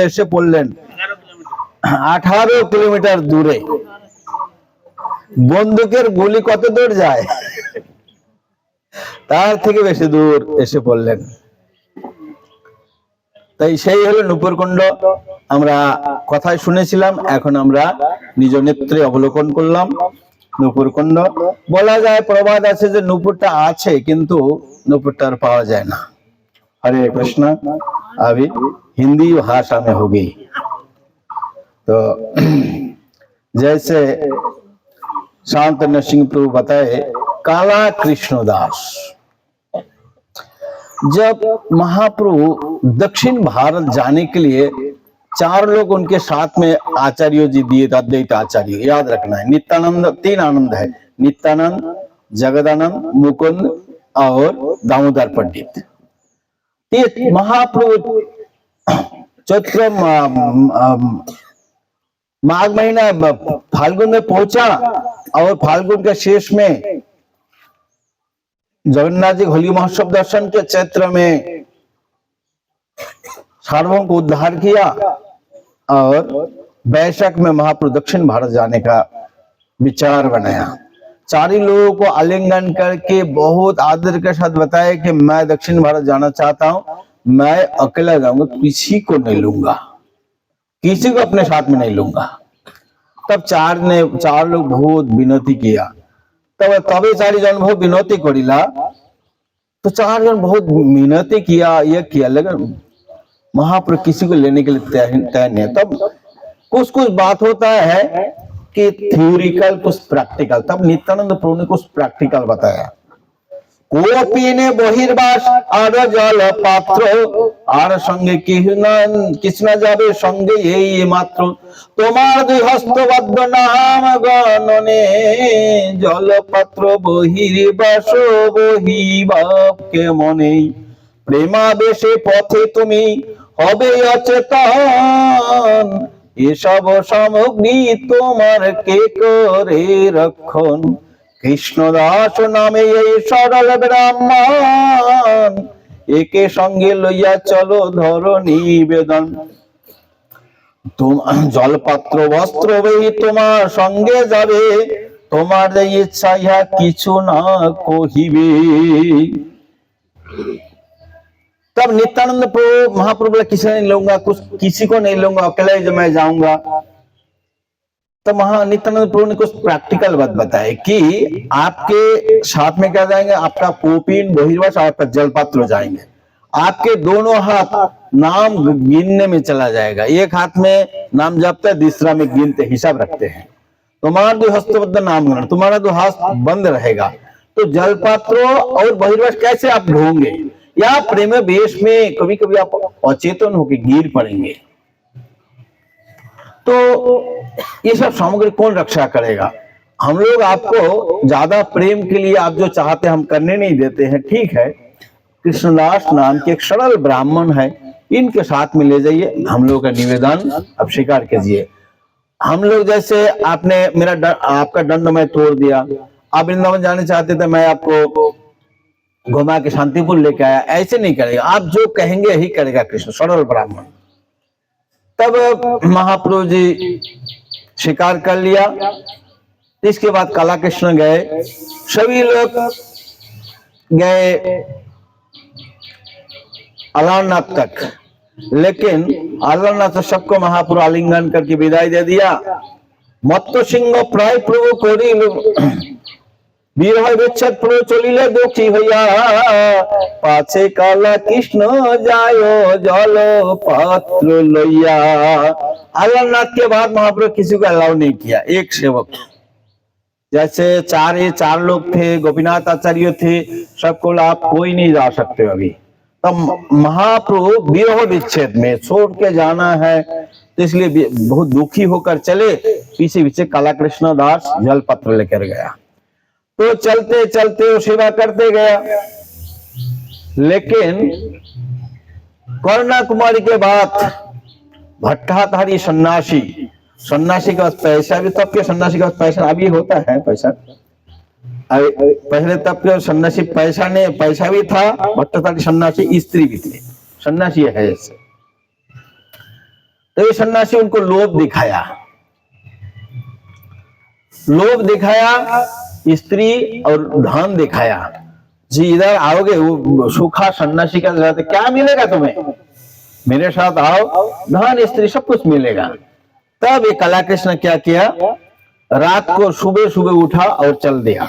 এসে পড়লেন 18 কিলোমিটার দূরে। বন্দুকের গুলি কত দূর যায়, তার থেকে বেশি দূর এসে পড়লেন। তাই সেই হলো নূপুরকুণ্ড। আমরা কথায় শুনেছিলাম, এখন আমরা নিজ নেত্রে অবলোকন করলাম নূপুরকুণ্ড। বলা যায়, প্রবাদ আছে যে নূপুরটা আছে কিন্তু नूपुर আর पावा जाए ना। हरे कृष्ण। अभी हिंदी भाषा में होगी। तो जैसे शांत नरसिंह प्रभु बताए, काला कृष्णदास, जब महाप्रभु दक्षिण भारत जाने के लिए 4 लोग उनके साथ में आचार्य जी दिए, अद्वैत आचार्य, याद रखना है। नित्यानंद, 3 आनंद है, नित्यानंद, जगदानंद, मुकुंद और दामोदर पंडित। महाप्रभु चैत्र माघ महीना फाल्गुन में पहुंचा और फाल्गुन के शेष में जगन्नाथ जी होली महोत्सव दर्शन के चैत्र में सार्वभौम को उद्धार किया और वैशाख में महाप्रभु दक्षिण भारत जाने का विचार बनाया। 4 ही लोगों को आलिंगन करके बहुत आदर के साथ बताया कि मैं दक्षिण भारत जाना चाहता हूं, मैं अकेला जाऊंगा, किसी को नहीं लूंगा, किसी को अपने साथ में नहीं लूंगा। तब 4 लोग बहुत विनती किया। तब 4 जन बहुत विनती करिला, तो 4 जन बहुत विनती किया, ये किया, लेकिन महाप्रभु किसी को लेने के लिए तैयार नहीं। तब कुछ बात होता है कि थ्योरिकल, कुछ प्रैक्टिकल। तब नित्यानंद प्रभु ने कुछ प्रैक्टिकल बताया। कोपिने बहिर्बास और जल पात्र और संगे कृष्ण जाबे संगे यही मात्र, तुम्हार 2 हस्तबद्ध नाम गणने जल पात्र बहिर्बास बहिबाप के मने, प्रेमावेशे पथे तुमी हबे अचेतन, एसब सामग्री तुम्हार के करे रक्षण, कृष्णदास नामे ये सरल ब्राह्मण, एके संगे लइया चलो धरो निवेदन, तुम जलपात्र वस्त्र वही तुम्हार संगे जाबे, तुम्हार इच्छा इहा किछु ना कहिबे। तब नित्यानंद प्रभु महाप्रभु किसी नहीं लूंगा, कुछ किसी को नहीं लूंगा, अकेला ही मैं जाऊंगा। तो नित्यानंद प्रभु ने कुछ प्रैक्टिकल बात बताए कि आपके साथ में क्या जाएंगे, आपका कोपिन बहिर्वास और आपका जलपात्र जाएंगे। आपके दोनों हाथ नाम गिनने में चला जाएगा, एक हाथ में नाम जपते, दूसरा में गिनते, हिसाब रखते हैं। तुम्हारा 2 हस्तबद्ध नाम गण, तुम्हारा 2 हाथ बंद रहेगा। तो जलपात्र और बहिर्वास कैसे आप ढोंगे, या प्रेम वेश में कभी कभी आप अचेतन होकर गिर पड़ेंगे, तो ये सब सामग्री कौन रक्षा करेगा। हम लोग आपको ज्यादा प्रेम के लिए आप जो चाहते हम करने नहीं देते हैं, ठीक है। कृष्णदास नाम के एक सरल ब्राह्मण है, इनके साथ में ले जाइए, हम लोग का निवेदन अब स्वीकार कीजिए। हम लोग जैसे आपने आपका दंड मैं तोड़ दिया, आप वृंदावन जाने चाहते थे, मैं आपको घुमा के शांतिपुर लेके आया, ऐसे नहीं करेगा, आप जो कहेंगे यही करेगा कृष्ण, सरल ब्राह्मण। तब महाप्रभु जी स्वीकार कर लिया। इसके बाद काला कृष्ण गए, सभी लोग गए अलारनाथ तक, लेकिन अलारनाथ सबको महाप्रभु आलिंगन करके विदाई दे दिया। मत्त सिंह प्राय प्रभु करी বিরহ বিচ্ছেদ প্রভু চলিলে দুঃখী হইয়া, পাছে কালা কৃষ্ণ যায় জল পাত্র লইয়া। अलारनाथ के बाद महाप्रभु किसी को अलाउ नहीं किया, एक सेवक, जैसे 4 लोग थे, गोपीनाथ आचार्य थे, सबको आप कोई नहीं जा सकते अभी। तब महाप्रभु विरह विच्छेद में छोड़ के जाना है, तो इसलिए बहुत दुखी होकर चले। पीछे पीछे काला कृष्ण दास जल पत्र लेकर गया, तो चलते चलते वो सेवा करते गया। लेकिन करुणा कुमारी के बाद भट्टाधारी सन्यासी के पास पैसा भी, तब के सन्यासी के पास पैसा अभी होता है पैसा, पहले तब के सन्यासी पैसा भी था, भट्टाधारी सन्यासी स्त्री भी थे, सन्यासी है ऐसे। तो ये सन्यासी उनको लोभ दिखाया, स्त्री और धन दिखाया। जी इधर आओगे, वो सूखा सन्यासी का जाते क्या मिलेगा तुम्हें, मेरे साथ आओ, धन स्त्री सब कुछ मिलेगा। तब ये कला कृष्ण क्या किया, रात को सुबह सुबह उठा और चल दिया।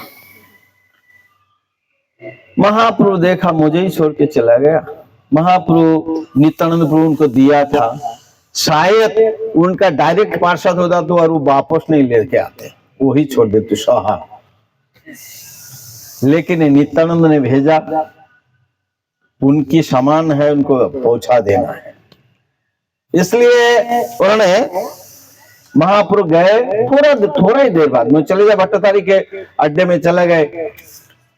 महाप्रभु देखा मुझे ही छोड़ के चला गया। महाप्रभु नित्यानंद प्रभु उनको दिया था, शायद उनका डायरेक्ट पार्षद होता तो और वो वापस नहीं लेके आते, वही छोड़ देते सहा। लेकिन नित्यानंद ने भेजा, उनकी सामान है, उनको पहुंचा देना है। इसलिए उन्होंने महाप्रभु गए, थोड़ा ही देर बाद में चले गए, भट्टाचारी के अड्डे में चले गए।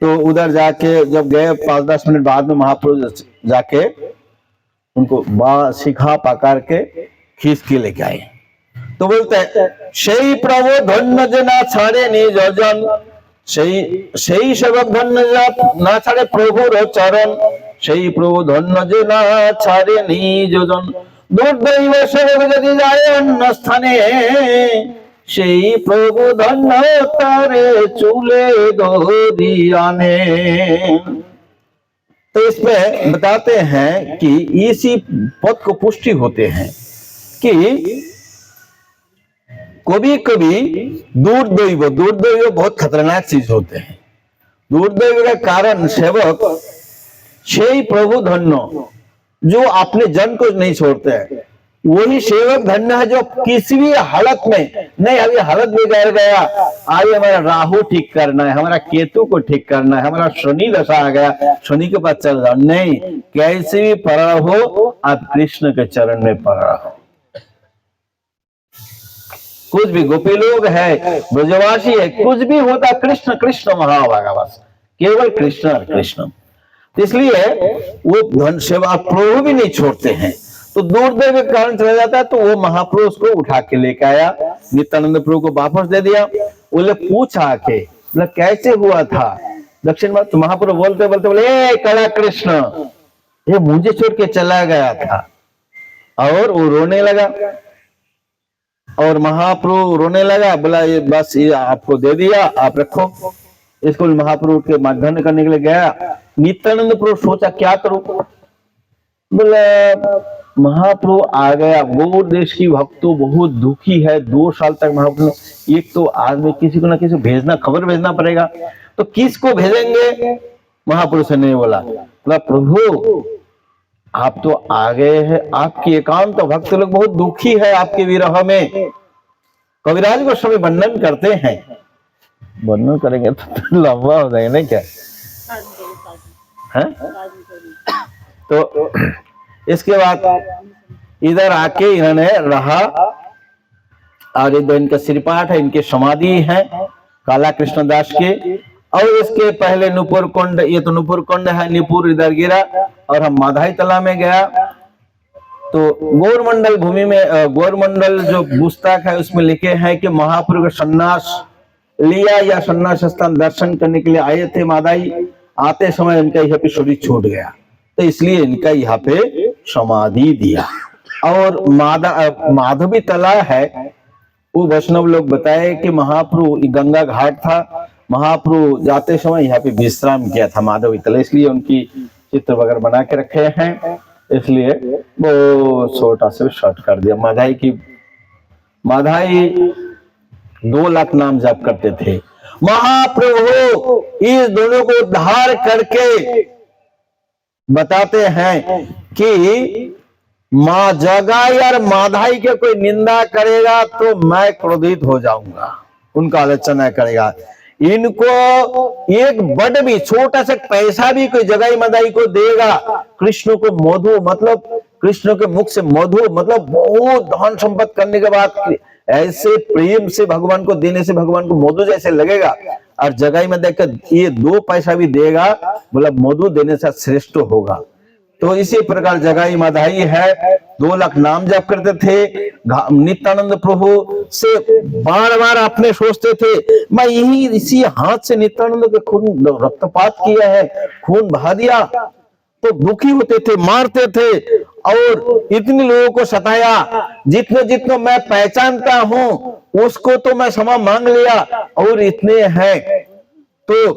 तो उधर जाके जब गए 5-10 मिनट बाद में महाप्रभु जाके उनको शिखा पकड़ के खींच के लेके आए। तो बोलते हैं सही प्रभु धन्य जना छाड़े निज जन, सही सेवक धन्य ना छाड़े प्रभु रो चरण, सही प्रभु धन्य जना छाड़े निज जन, दुर्दैव सेवक यदि जाए अन्य स्थाने, সেই প্রভু ধন্য তারে চুলে দরিয়ানে। तो इसमें बताते हैं कि इसी पद को पुष्टि होते हैं कि कभी कभी दुर्दैव बहुत खतरनाक चीज होते हैं। दुर्दैव के कारण सेवक সেই प्रभु धन्य जो अपने जन को नहीं छोड़ते हैं, वही सेवक धन्य है जो किसी भी हालत में, नहीं अभी हालत बिगड़ गया, आज हमारा राहु ठीक करना है, हमारा केतु को ठीक करना है, हमारा शनि दशा आ गया, शनि के पास चल जाओ, नहीं, कैसे भी पड़ा हो आप कृष्ण के चरण में पड़ा हो। कुछ भी गोपी लोग है, ब्रजवासी है, कुछ भी होता, कृष्ण कृष्ण महाभागा, बस केवल कृष्ण और कृष्ण। इसलिए वो धन सेवा प्रभु भी नहीं छोड़ते हैं। तो दुर्दैव के कारण चला जाता है, तो वो महाप्रभु उसको उठा के लेके आया, नित्यानंद प्रभु को वापस दे दिया। बोले पूछा के बोले कैसे हुआ था दक्षिण में, तो महाप्रभु बोलते बोलते बोले ए कला कृष्ण ये मुझे छोड़ के चला गया था। और वो रोने लगा, और महाप्रभु रोने लगा, बोला ये बस ये आपको दे दिया, आप रखो इसको। महाप्रभु के माध्यम करने के लिए गया, नित्यानंद प्रभु सोचा क्या करूं, बोले महाप्रभु आ गया, गौर देश की भक्तों बहुत दुखी है, 2 साल तक महाप्रभु, एक तो आदमी किसी को ना किसी भेजना, खबर भेजना पड़ेगा, तो किसको भेजेंगे। महाप्रभु से नहीं बोला, प्रभु आप तो आ गए हैं, आपकी एकांत तो भक्त लोग बहुत दुखी है आपके विरह में। कविराज को समय वर्णन करते हैं, वर्णन करेंगे तो लंबा हो जाएगा नहीं क्या है? तो इसके बाद इधर आके इन्होंने रहा, और इधर इनका श्रीपाठ है, इनके समाधि है काला कृष्णदास के। और इसके पहले नुपुर कुंड, ये तो नुपुर कुंड है, नुपुर इधर गिरा, और हम माधाई तला में गया। तो गौरमंडल भूमि में, गौरमंडल जो पुस्तक है उसमें लिखे हैं कि महाप्रभु का सन्यास लिया या सन्यास स्थान दर्शन करने के लिए आए थे माधाई, आते समय इनका यहाँ पे शरीर छूट गया, तो इसलिए इनका यहाँ पे समाधि दिया। और माधवी तला है, वो वैष्णव लोग बताए कि महाप्रभु गंगा घाट था, महाप्रभु जाते समय यहाँ पे विश्राम किया था माधवी तला, इसलिए उनकी चित्र वगैरह बना के रखे हैं, इसलिए वो छोटा से शॉर्ट कर दिया। माधाई 2 लाख नाम जाप करते थे। महाप्रभु इस दोनों को उद्धार करके बताते हैं कि माँ जगाई और माधाई के कोई निंदा करेगा तो मैं क्रोधित हो जाऊंगा, उनका आलोचना करेगा। इनको एक बड़ भी छोटा सा पैसा भी कोई जगाई माधाई को देगा, कृष्ण को मधु मतलब कृष्ण के मुख से मधु मतलब बहुत धन संपत्ति करने के बाद ऐसे प्रेम से भगवान को देने से भगवान को मधु जैसे लगेगा, और जगाई में देखकर ये 2 पैसा भी देगा, बोला मधु देने से श्रेष्ठ होगा। तो इसी प्रकार जगाई माधाई है, 2 लाख नाम जप करते थे। नित्यानंद प्रभु से बार बार अपने सोचते थे मैं इसी हाथ से नित्यानंद के खून रक्तपात किया है, खून बहा दिया, तो दुखी होते थे, मारते थे और इतने लोगों को सताया। जितने जितने मैं पहचानता हूं उसको तो मैं क्षमा मांग लिया, और इतने हैं तो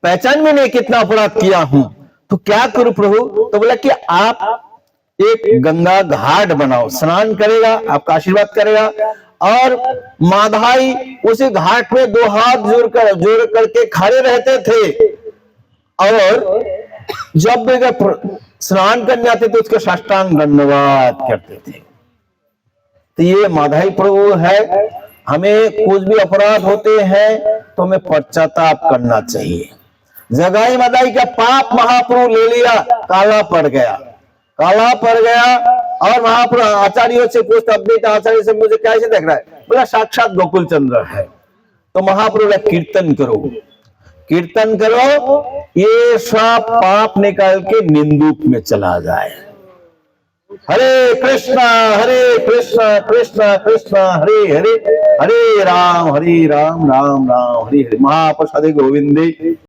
पहचान में नहीं कितना अपराध किया हूं, तो क्या करूं प्रभु? तो बोला कि आप एक गंगा घाट बनाओ, स्नान करेगा, आपका आशीर्वाद करेगा। और माधाई उसी घाट में दो हाथ जोड़ करके खड़े रहते थे, और जब भी स्नान करने आते थे उसका साष्टांग दंडवत करते थे। तो ये माधाई प्रभु है। हमें कुछ भी अपराध होते हैं तो हमें पश्चाताप करना चाहिए। जगाई माधाई का पाप महाप्रभु ले लिया, काला पड़ गया, काला पड़ गया। और महाप्रभु आचार्यों से पूछता, अपडेट आचार्य से, मुझे कैसे देख रहा है? बोला साक्षात गोकुल चंद्र है। तो महाप्रभु ने कीर्तन करो, कीर्तन करो, ये सब पाप निकाल के निंदूक में चला जाए। हरे कृष्णा कृष्ण कृष्ण हरे हरे, हरे राम राम राम हरे हरे। महाप्रसाद गोविंदे।